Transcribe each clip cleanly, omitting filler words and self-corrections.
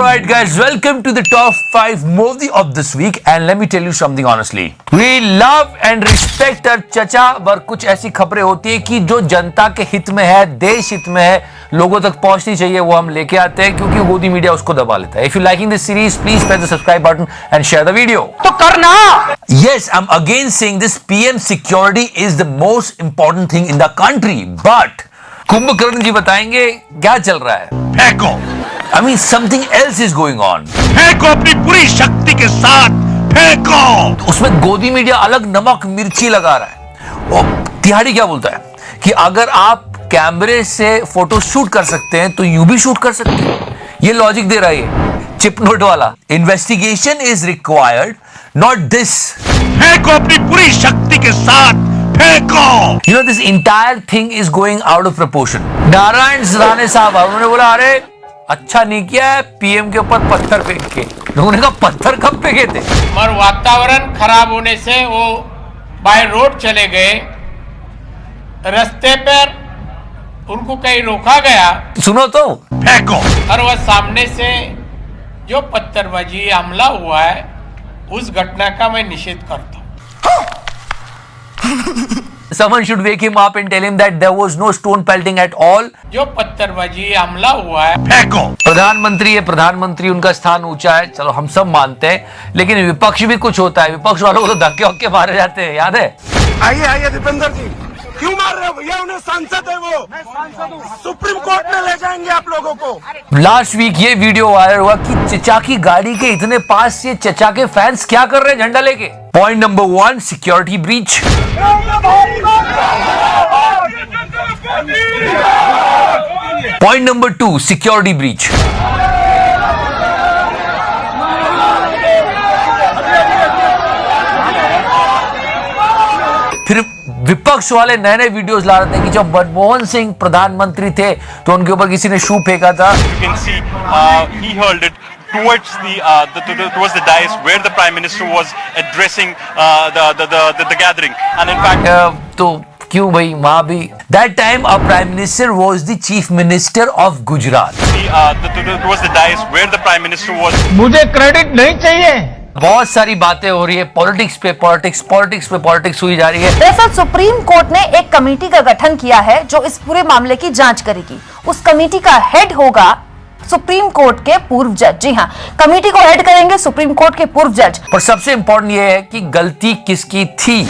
Alright guys, welcome to the top 5 movie of this week and let me tell you something honestly. We love and respect our चचा, पर कुछ ऐसी खबरें होती है कि जो जनता के हित में है, देश हित में है, लोगों तक पहुंचनी चाहिए, वो हम लेके आते हैं क्योंकि गोदी मीडिया उसको दबा लेता है. If you liking this series, please press the subscribe button and share the video. तो करना. Yes, I'm again saying this. PM security is the most important thing in the country, but Kumbhakarna जी बताएंगे क्या चल रहा है. फेंको. I mean something else is going on. फेंको अपनी पूरी शक्ति के साथ फेंको. उसमें गोदी मीडिया अलग नमक मिर्ची लगा रहा है. और तिहाड़ी क्या बोलता है कि अगर आप कैमरे से फोटो शूट कर सकते हैं तो यूं भी शूट कर सकते हैं. ये लॉजिक दे रहा है चिप नोट वाला. Investigation is required, not this. फेंको अपनी पूरी शक्ति के साथ फेंको. You know this entire thing is going out of proportion. Narayan Rane साहब उन्होंने बोला अरे अच्छा नहीं किया है पीएम के ऊपर पत्थर फेंक के. लोगों ने कहा पत्थर कब फेंके थे. और वातावरण खराब होने से वो बाय रोड चले गए. रास्ते पर उनको कहीं रोका गया. सुनो तो फेंको. और वह सामने से जो पत्थरबाजी हमला हुआ है उस घटना का मैं निषेध करता हूँ. someone should wake him up and tell him that there was no stone pelting at all. जो पत्थरबाजी हमला हुआ है. फेंको. प्रधानमंत्री है, प्रधानमंत्री उनका स्थान ऊंचा है, चलो हम सब मानते हैं, लेकिन विपक्ष भी कुछ होता है. विपक्ष वालों को तो धक्के वक्के मारे जाते हैं, याद है. आइए आइए दीपेंद्र जी, क्यों मार रहे हो भैया. उन्हें सांसद है वो. मैं सांसद हूं. सुप्रीम कोर्ट में ले जाएंगे आप लोगों को. लास्ट वीक ये वीडियो वायरल हुआ कि चचा की गाड़ी के इतने पास ये चचा के फैंस क्या कर रहे हैं झंडा लेके. Point number 1, security breach. Point number 2, security breach. फिर विपक्ष वाले नए नए वीडियोस ला रहे थे कि जब मनमोहन सिंह प्रधानमंत्री थे तो उनके ऊपर किसी ने शू फेंका था. You can see he hurled it towards towards the dais where the prime minister was addressing the gathering, and in fact तो क्यों भाई वहां भी that time our prime minister was the chief minister of Gujarat. towards the dais where the prime minister was. मुझे credit नहीं चाहिए. बहुत सारी बातें हो रही है, पॉलिटिक्स पे पॉलिटिक्स हुई जा रही है. दरअसल सुप्रीम कोर्ट ने एक कमेटी का गठन किया है जो इस पूरे मामले की जांच करेगी. उस कमेटी का हेड होगा सुप्रीम कोर्ट के पूर्व जज. जी हाँ, कमेटी को हेड करेंगे सुप्रीम कोर्ट के पूर्व जज. पर सबसे इंपॉर्टेंट ये है कि गलती किसकी थी.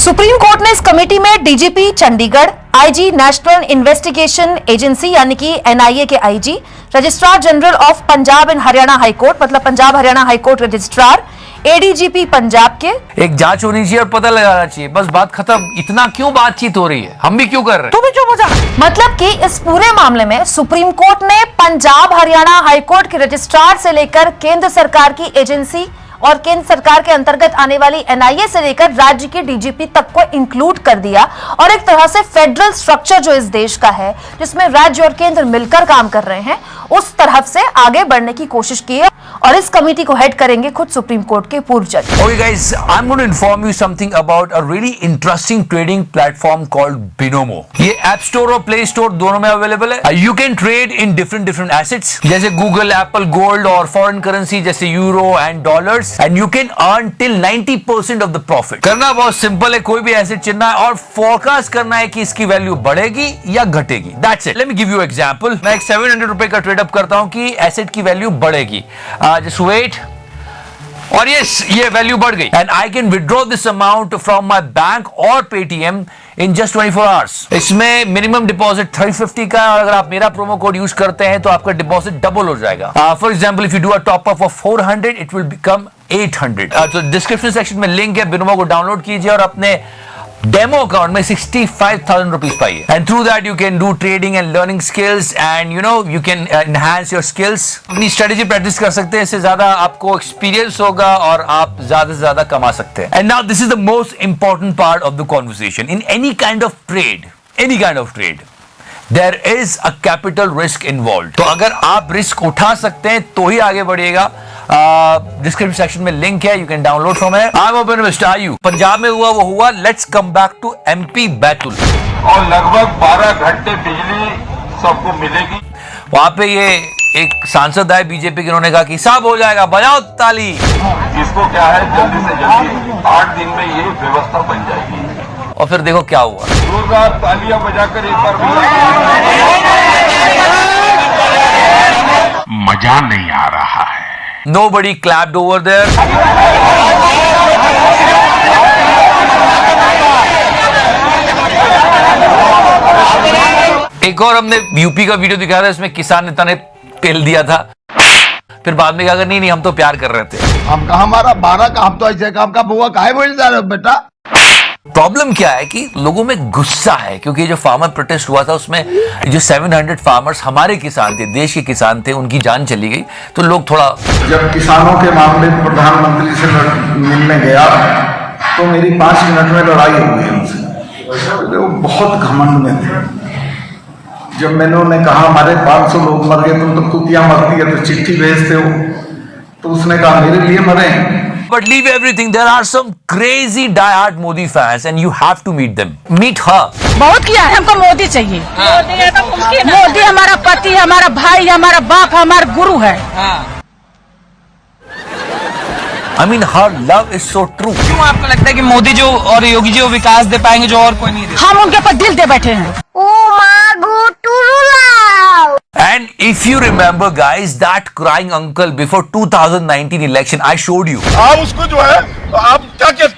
सुप्रीम कोर्ट ने इस कमेटी में DGP Chandigarh, IG National Investigation Agency यानी कि एनआईए के IG, registrar general of Punjab and Haryana high court मतलब Punjab Haryana high court registrar, ADGP Punjab के. एक जांच होनी चाहिए और पता लगाना चाहिए, बस बात खत्म. इतना क्यों बातचीत हो रही है, हम भी क्यों कर रहे हैं. तो भी जो मजा. मतलब कि इस पूरे मामले में सुप्रीम कोर्ट ने पंजाब हरियाणा हाईकोर्ट के रजिस्ट्रार से लेकर केंद्र सरकार की एजेंसी और केंद्र सरकार के अंतर्गत आने वाली एनआईए से लेकर राज्य के डीजीपी तक को इंक्लूड कर दिया. और एक तरह से फेडरल स्ट्रक्चर जो इस देश का है जिसमें राज्य और केंद्र मिलकर काम कर रहे हैं उस तरफ से आगे बढ़ने की कोशिश की है. और इस कमेटी को हेड करेंगे खुद सुप्रीम कोर्ट के पूर्व जज. Okay guys, I'm going to inform you something about a really interesting trading platform called Binomo. ये App Store और Play Store दोनों में अवेलेबल है. You can trade in different assets जैसे Google, Apple, Gold और foreign currency जैसे euro and dollars, and you can earn till 90% of the profit. करना बहुत सिंपल है, कोई भी एसेट चुनना है और फोरकास्ट करना है कि इसकी वैल्यू बढ़ेगी या घटेगी. That's it. Let me give you example. मैं एक 700 रुपए का ट्रेड अप करता हूं कि एसेट की वैल्यू बढ़ेगी. Just wait. और यस, ये वैल्यू बढ़ गई and I can withdraw this amount from my bank और पेटीएम इन जस्ट 24 आवर्स. इसमें मिनिमम डिपॉजिट 350 का है और अगर आप मेरा प्रोमो कोड यूज करते हैं तो आपका डिपॉजिट डबल हो जाएगा. For example if you do a top up of 400 it will become 800. तो डिस्क्रिप्शन सेक्शन में लिंक है, बिनोमो को डाउनलोड कीजिए और अपने डेमो अकाउंट में 65,000 रुपीज पाइए. And through that you can do trading and learning skills and you can enhance your skills. अपनी स्ट्रेटेजी प्रैक्टिस कर सकते हैं, इससे ज्यादा आपको एक्सपीरियंस होगा और आप ज्यादा से ज्यादा कमा सकते हैं. And now this is the most important part of the conversation. In any kind of trade there is a capital risk involve. तो अगर आप रिस्क उठा सकते हैं तो ही आगे बढ़िएगा. डिस्क्रिप्शन सेक्शन में लिंक है, यू कैन डाउनलोड फ्रॉम है. I am open with star you. Punjab में हुआ वो हुआ. Let's come back to MP Betul. और लगभग 12 घंटे बिजली सबको मिलेगी. वहां पे ये एक सांसद आए बीजेपी के, उन्होंने कहा कि सब हो जाएगा, बजाओ ताली। इसको क्या है, जल्दी से जल्दी 8 दिन में ये व्यवस्था बन जाएगी। और फिर देखो क्या हुआ। जोरदार तालियां बजाकर एक बार मजा नहीं आ रहा है। Nobody clapped over there. एक और हमने यूपी का वीडियो दिखाया था, इसमें किसान नेता ने पेल दिया था, फिर बाद में कहा नहीं हम तो प्यार कर रहे थे। हम कहा हमारा 12 का, हम तो ऐसे काम का बुआ काहे बोल जा रहे हो बेटा। प्रॉब्लम क्या है कि लोगों में गुस्सा है, क्योंकि जो फार्मर प्रोटेस्ट हुआ था उसमें जो 700 फार्मर्स हमारे किसान थे, देश के किसान थे, उनकी जान चली गई, तो लोग थोड़ा। जब किसानों के मामले में प्रधानमंत्री से मिलने गया तो मेरी 5 मिनट में लड़ाई हो गई उनसे। वो बहुत घमंड में थे। जब मैंने उन्हें कहा हमारे 500 लोग मर गए, तुम तो कुतिया मरती है तो चिट्ठी भेजते हो, तो उसने कहा मेरे लिए मरे। But leave everything. There are some crazy die-hard Modi fans, and you have to meet them. Meet her. बहुत किया है, हमको मोदी चाहिए। मोदी हमारा पति, हमारा भाई, हमारा बाप, हमारा गुरु है। I mean, her love is so true. क्यों आपको लगता है कि मोदी जो और योगी जी वो विकास दे पाएंगे जो और कोई नहीं दे? हम उनके ऊपर दिल दे बैठे हैं। And if you remember, guys, that crying uncle before 2019 election, I showed you. आप उसको जो है, आप क्या क्या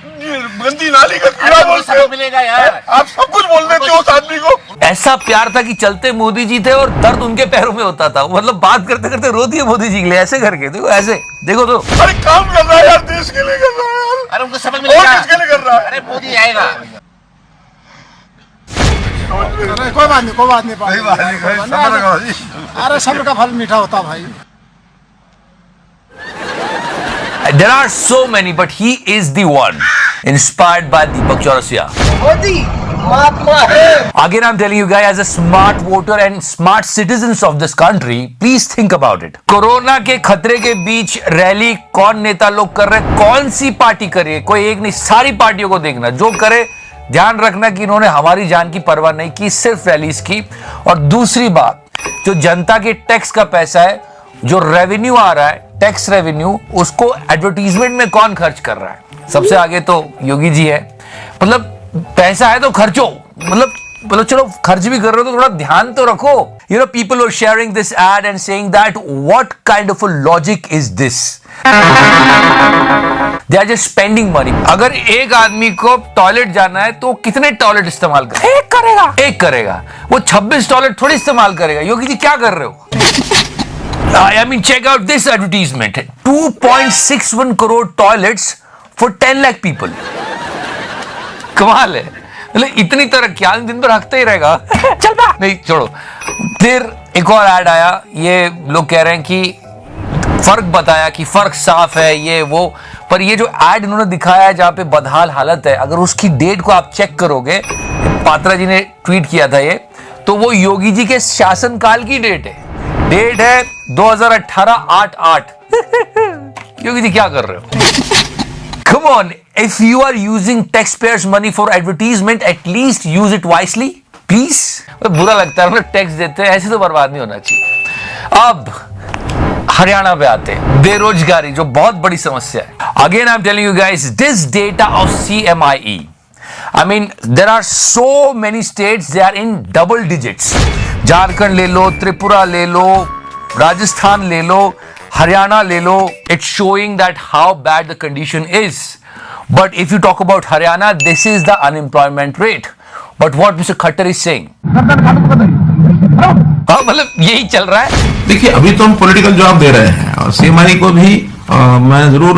गंदी नाली का कीड़ा बोलते हो, मिलेगा यार। आप सब कुछ बोल देते हो उस आदमी को। ऐसा प्यार था कि चलते मोदी जी थे और दर्द उनके पैरों में होता था। मतलब बात करते करते रो दिए मोदी जी के लिए, ऐसे करके देखो, ऐसे देखो तो। अरे काम कर रहा है यार, देश के लिए कर रहा है यार। अरे उनको समझ मिलेगा। और किसके लिए कर रहा है? अरे मोदी आएगा। कोई बात नहीं। अरे सब्र का फल मीठा होता भाई। There are so many, but he is the one inspired by Deepak Chaurasia. Again, I'm telling you guys, as a smart voter and smart citizens of this country, please think about it. Corona के खतरे के बीच rally कौन नेता लोग कर रहे, कौन सी party कर रही है, कोई एक नहीं, सारी पार्टियों को देखना। जो करे ध्यान रखना कि इन्होंने हमारी जान की परवाह नहीं की, सिर्फ रैलीज की। और दूसरी बात, जो जनता के टैक्स का पैसा है, जो रेवेन्यू आ रहा है, टैक्स रेवेन्यू, उसको एडवर्टीजमेंट में कौन खर्च कर रहा है? सबसे आगे तो योगी जी है। मतलब पैसा है तो खर्चो, मतलब चलो खर्च भी कर रहे हो तो थोड़ा ध्यान तो रखो। You know, people were sharing this ad and saying that what kind of a logic is this? They are just spending money. अगर एक आदमी को टॉयलेट जाना है तो कितने टॉयलेट इस्तेमाल करेगा? एक करेगा। वो 26 टॉयलेट थोड़ी इस्तेमाल करेगा। योगी जी क्या कर रहे हो? I mean, check out this advertisement. 2.61 crore toilets for 10 lakh people. कमाल है। मतलब इतनी तरक्की आदमी दिन भर हकता ही रहेगा। चल बा। नहीं छोड़ो। फिर एक और ऐड आया, ये लोग कह रहे हैं कि फर्क बताया कि फर्क साफ है, ये वो, पर ये जो ऐड इन्होंने दिखाया है जहां पे बदहाल हालत है, अगर उसकी डेट को आप चेक करोगे, पात्रा जी ने ट्वीट किया था ये, तो वो योगी जी के शासनकाल की डेट है। डेट है 2018-8-8। योगी जी क्या कर रहे हो? Come on, if you are using taxpayers' money for advertisement, at least use it wisely, please. बुरा लगता है, मतलब टैक्स देते हैं, ऐसे तो बर्बाद नहीं होना चाहिए। अब हरियाणा पे आते हैं, बेरोजगारी जो बहुत बड़ी समस्या है। Again, I'm telling you guys, this data of CMIE, I mean, there are so many states, they are in double digits. Jharkhand ले लो, त्रिपुरा ले लो, राजस्थान ले लो, हरियाणा ले लो, it's showing that how bad the condition is. But if you talk about Haryana, this is the unemployment rate. But what Mr. Khattar is saying, हाँ मतलब यही चल रहा है। देखिए, अभी तो हम पॉलिटिकल जवाब दे रहे हैं और सीएमआई को भी मैं जरूर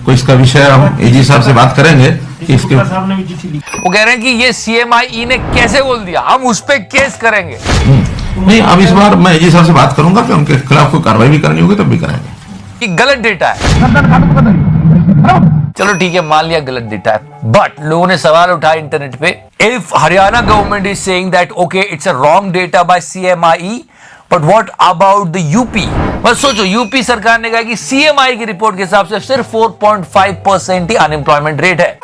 कोई इसका विषय हम एजी साहब से बात करेंगे। इसके वो कह रहे हैं कि ये सीएमआई ने कैसे बोल दिया, हम उस पर केस करेंगे। नहीं, अब इस बार मैं एजी साहब से बात करूंगा कि उनके खिलाफ कोई कार्रवाई भी करनी होगी तब भी करेंगे। कि गलत डेटा है, चलो ठीक है, मान लिया गलत डेटा है, बट लोगों ने सवाल उठाया इंटरनेट पे, if Haryana government is saying that okay it's a wrong data bye CMI, but what about the UP? बस सोचो, यूपी सरकार ने कहा कि सीएमआई की रिपोर्ट के हिसाब से सिर्फ 4.5% ही अनएम्प्लॉयमेंट रेट है।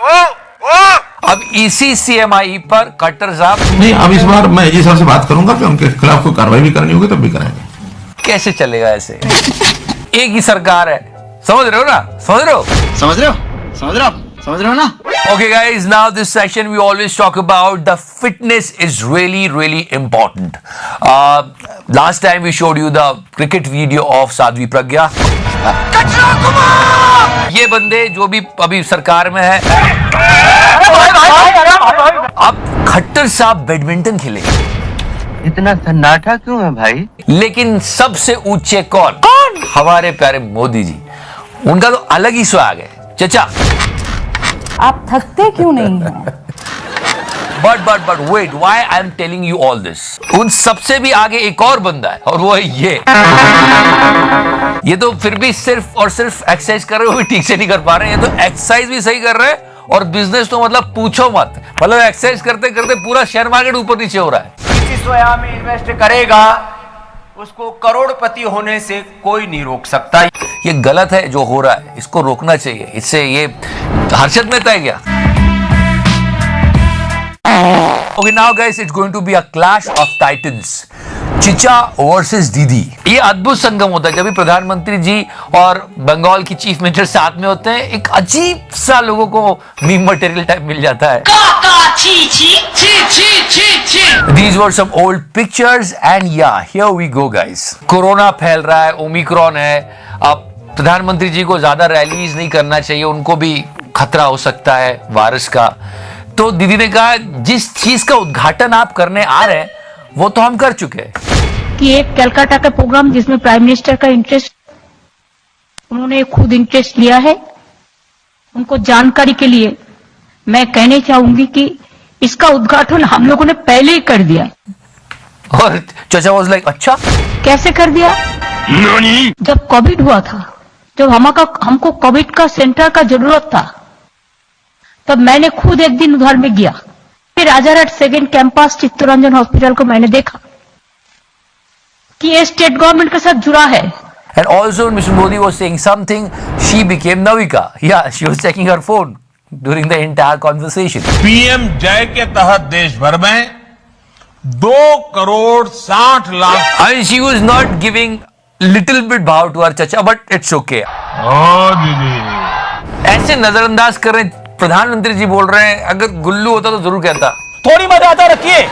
अब इसी सीएमआई पर खट्टर साहब, नहीं, अब इस बार मैं एजी साहब से बात करूंगा कि उनके खिलाफ कोई कार्रवाई भी करनी होगी तब भी करेंगे। कैसे चलेगा ऐसे? एक ही सरकार है, समझ रहे हो ना? समझ रहे हो? समझ रहे हो? समझ रहे हो? समझ रहे हो ना? Okay guys, now this section we always talk about the fitness is really important. Last time we showed you the cricket video of Sadhvi Pragya. ये बंदे जो भी अभी सरकार में है, अब खट्टर साहब बैडमिंटन खेले। इतना सन्नाटा क्यों है भाई? लेकिन सबसे ऊंचे कौन? हमारे प्यारे मोदी जी। उनका तो अलग ही स्वाग है। चचा, आप थकते क्यों नहीं हैं? But wait, why I am telling you all this? उन सबसे भी आगे एक और बंदा है और वो है ये तो फिर भी सिर्फ और सिर्फ एक्सरसाइज कर रहे हो, भी ठीक से नहीं कर पा रहे हैं। ये तो एक्सरसाइज भी सही कर रहे हैं और बिजनेस तो मतलब पूछो मत, मतलब एक्सरसाइज करते करते पूरा शेयर मार्केट ऊपर नीचे हो रहा है। किसी सोया में इन्वेस्ट करेगा उसको करोड़पति होने से कोई नहीं रोक सकता। ये गलत है जो हो रहा है, इसको रोकना चाहिए। इससे ये हर्षद मेहता है क्या? Okay, now guys, it's going to be a clash of titans. चिचा वर्सेस दीदी। ये अद्भुत संगम होता है जब भी प्रधानमंत्री जी और बंगाल की चीफ मिनिस्टर साथ में होते हैं। एक अजीब सा लोगों को मीम मटेरियल टाइप मिल जाता है। These were some old pictures and yeah, here we go guys. Corona फैल रहा है, ओमिक्रॉन है। अब प्रधानमंत्री जी को ज्यादा रैलीज नहीं करना चाहिए, उनको भी खतरा हो सकता है वायरस का। तो दीदी ने कहा जिस चीज का उद्घाटन आप करने आ रहे हैं वो तो हम कर चुके हैं। कि एक कलकत्ता का प्रोग्राम जिसमें प्राइम मिनिस्टर का इंटरेस्ट, उन्होंने खुद इंटरेस्ट लिया है। उनको जानकारी के लिए मैं कहने चाहूंगी कि इसका उद्घाटन हम लोगों ने पहले ही कर दिया। और चाचा वाज लाइक अच्छा कैसे कर दिया? जब कोविड हुआ था, जब हमको कोविड का सेंटर का जरूरत था, तब मैंने खुद एक दिन उधर में गया। फिर Rajarhat second campus Chittaranjan hospital को मैंने देखा कि ये स्टेट गवर्नमेंट के साथ जुड़ा है। And also Mr. Modi was saying something, she became Navika. Yeah, she was checking her phone during the entire conversation. PM जय के तहत देश भर में 2,60,00,000। I mean, she was not giving little bit भाव to her chacha, but it's okay. ऐसे नजरअंदाज कर रहे हैं। प्रधानमंत्री जी बोल रहे हैं, अगर गुल्लू होता तो जरूर कहता। थोड़ी मर्यादा रखिए।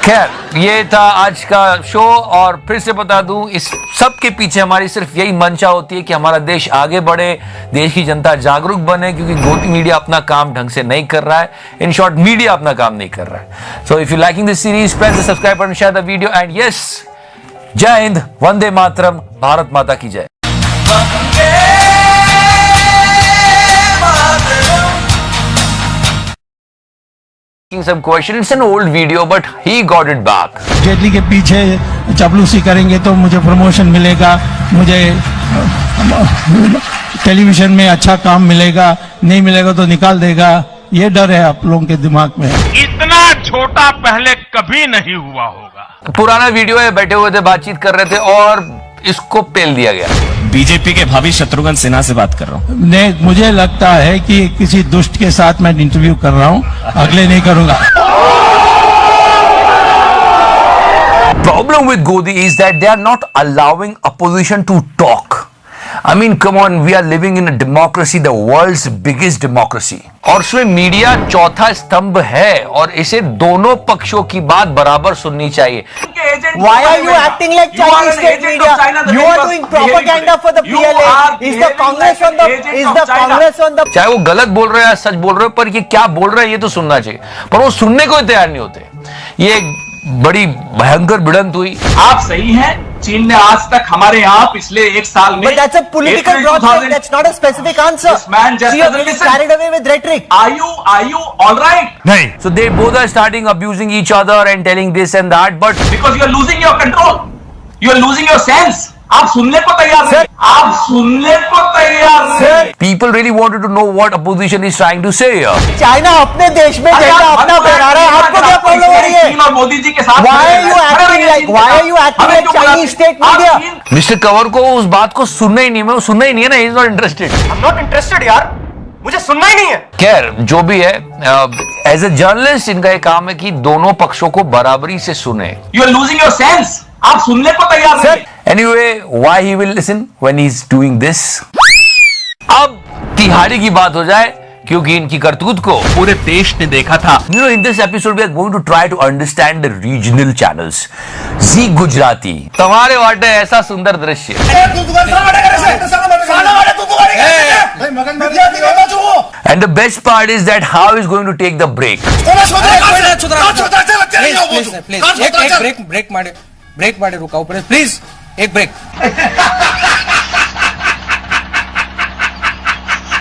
खैर, ये था आज का शो और फिर से बता दूं, इस सब के पीछे हमारी सिर्फ यही मंशा होती है कि हमारा देश आगे बढ़े, देश की जनता जागरूक बने, क्योंकि गोदी मीडिया अपना काम ढंग से नहीं कर रहा है। इन शॉर्ट, मीडिया अपना काम नहीं कर रहा है। So if you liking this series, press the subscribe button, share the video and yes, जय हिंद, वंदे मातरम, भारत माता की जय। Some question. It's an old video, but he got it back. Jaitley के पीछे चापलूसी करेंगे तो मुझे प्रमोशन मिलेगा, मुझे टेलीविजन में अच्छा काम मिलेगा, नहीं मिलेगा तो निकाल देगा। ये डर है आप लोगों के दिमाग में। इतना छोटा पहले कभी नहीं हुआ होगा। पुराना वीडियो है, बैठे हुए थे, बातचीत कर रहे थे और इसको पेल दिया गया। बीजेपी के भावी शत्रुघ्न सिन्हा से बात कर रहा हूँ। मुझे लगता है कि किसी दुष्ट के साथ मैं इंटरव्यू कर रहा हूँ, अगले नहीं करूंगा। Problem with Godi is that they are not allowing opposition to talk. I mean, come on, we are living in a democracy, the world's biggest democracy. और उसमें मीडिया चौथा स्तंभ है और इसे दोनों पक्षों की बात बराबर सुननी चाहिए। Why are you acting like Chinese state media? You are doing propaganda for the PLA. Is the Congress on the? चाहे वो गलत बोल रहे हैं या सच बोल रहे हैं, पर ये क्या बोल रहे हैं ये तो सुनना चाहिए, पर वो सुनने को तैयार नहीं होते। ये बड़ी भयंकर भिड़ंत हुई। आप सही हैं, चीन ने आज तक हमारे यहाँ पिछले एक साल में। But that's a political broadcast. That's not a specific answer. This man just so you're getting carried away with rhetoric. Are you all right? नहीं. So they both are starting abusing each other and telling this and that, but because you are losing your control, you are losing your sense. आप सुनने को तैयार नहीं। आप सुनने को तैयार नहीं। People really wanted to know what opposition is trying to say here. China अपने देश में डेटा अपना फैला रहा है, आपको क्या प्रॉब्लम हो रही है? चीन और मोदी जी के साथ। Why are you acting like Chinese state media? Mister Kanwar को उस बात को सुनना ही नहीं है, सुनना ही नहीं है ना, he is not interested. I'm not interested यार, मुझे सुनना ही नहीं है। खैर, जो भी है, एज ए जर्नलिस्ट इनका एक काम है कि दोनों पक्षों को बराबरी से सुने। You are losing your sense. आप सुनने को तैयार नहीं। Anyway, why he will listen when he's doing this? अब तिहाड़ी की बात हो जाए, क्योंकि इनकी करतूत को पूरे देश ने देखा था. You know, in this episode we are going to try to understand the regional channels. Zee Gujarati. तुम्हारे वाटे ऐसा सुंदर दृश्य. And the best part is that how is going to take the break. Break ಮಾಡಿ रुका please एक break